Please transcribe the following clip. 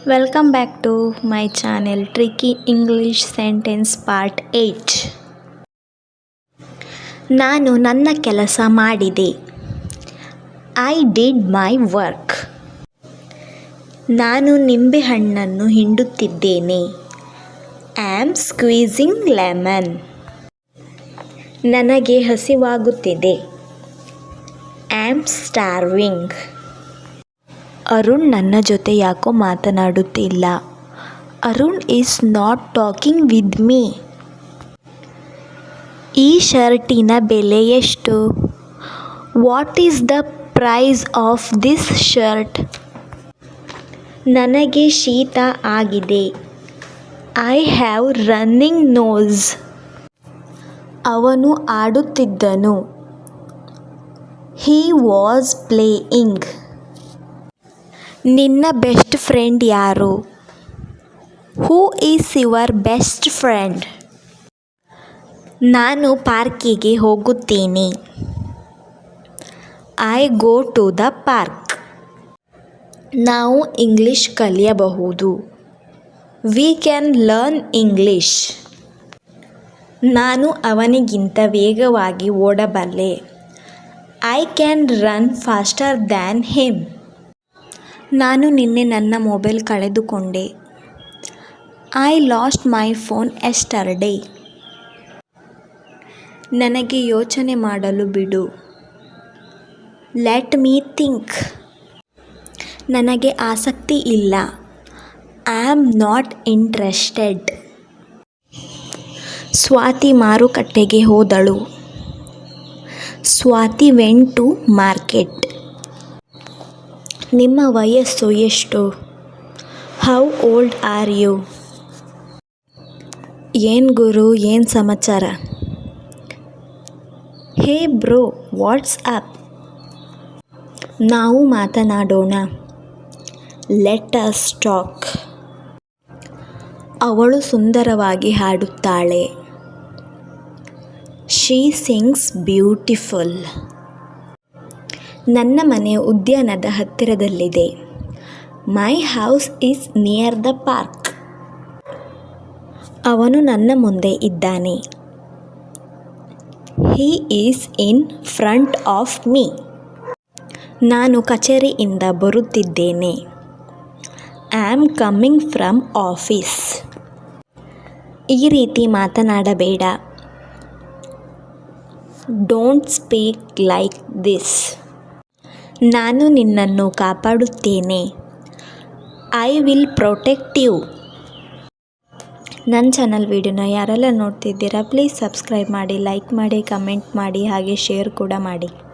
Welcome back to my channel Tricky English Sentence Part 8. ನಾನು ನನ್ನ ಕೆಲಸ ಮಾಡಿದೆ. I did my work. ನಾನು ನಿಂಬೆಹಣ್ಣನ್ನು ಹಿಂಡುತ್ತಿದ್ದೇನೆ. I am squeezing lemon. ನನಗೆ ಹಸಿವಾಗುತ್ತಿದೆ. I am starving. ಅರುಣ್ ನನ್ನ ಜೊತೆ ಯಾಕೋ ಮಾತನಾಡುತ್ತಿಲ್ಲ. Arun is not talking with me. ಈ ಶರ್ಟಿನ ಬೆಲೆ ಎಷ್ಟು? What is the price of this shirt? ನನಗೆ ಶೀತ ಆಗಿದೆ. I have running nose. ಅವನು ಆಡುತ್ತಿದ್ದನು. He was playing. ನಿನ್ನ ಬೆಸ್ಟ್ ಫ್ರೆಂಡ್ ಯಾರು? Who is your best friend? ನಾನು ಪಾರ್ಕಿಗೆ ಹೋಗುತ್ತೇನೆ. I go to the park. ನಾವು ಇಂಗ್ಲಿಷ್ ಕಲಿಯಬಹುದು. We can learn English. ನಾನು ಅವನಿಗಿಂತ ವೇಗವಾಗಿ ಓಡಬಲ್ಲೆ. I can run faster than him. ನಾನು ನಿನ್ನೆ ನನ್ನ ಮೊಬೈಲ್ ಕಳೆದುಕೊಂಡೆ. I lost my phone yesterday. ನನಗೆ ಯೋಚನೆ ಮಾಡಲು ಬಿಡು. Let me think. ನನಗೆ ಆಸಕ್ತಿ ಇಲ್ಲ. I am not interested. Swathi ಮಾರುಕಟ್ಟೆಗೆ ಹೋದಳು. Swathi went to market. ನಿಮ್ಮ ವಯಸ್ಸು ಎಷ್ಟು? How old are you? ಏನು ಗುರು, ಏನು ಸಮಾಚಾರ? Hey bro, what's up? ನಾವು ಮಾತನಾಡೋಣ. Let us talk. ಅವಳು ಸುಂದರವಾಗಿ ಹಾಡುತ್ತಾಳೆ. ಶೀ ಸಿಂಗ್ಸ್ ಬ್ಯೂಟಿಫುಲ್. ನನ್ನ ಮನೆ ಉದ್ಯಾನದ ಹತ್ತಿರದಲ್ಲಿದೆ. My house is near the park. ಅವನು ನನ್ನ ಮುಂದೆ ಇದ್ದಾನೆ. He is in front of me. ನಾನು ಕಚೇರಿಯಿಂದ ಬರುತ್ತಿದ್ದೇನೆ. I am coming from office. ಈ ರೀತಿ ಮಾತನಾಡಬೇಡ. Don't speak like this. ನಾನು ನಿನ್ನನ್ನು ಕಾಪಾಡುತ್ತೇನೆ. I will protect you. ನನ್ನ ಚಾನಲ್ ವಿಡಿಯೋನ ಯಾರೆಲ್ಲ ನೋಡ್ತಿದ್ದೀರಾ ಪ್ಲೀಸ್ ಸಬ್ಸ್ಕ್ರೈಬ್ ಮಾಡಿ, ಲೈಕ್ ಮಾಡಿ, ಕಮೆಂಟ್ ಮಾಡಿ, ಹಾಗೆ ಶೇರ್ ಕೂಡ ಮಾಡಿ.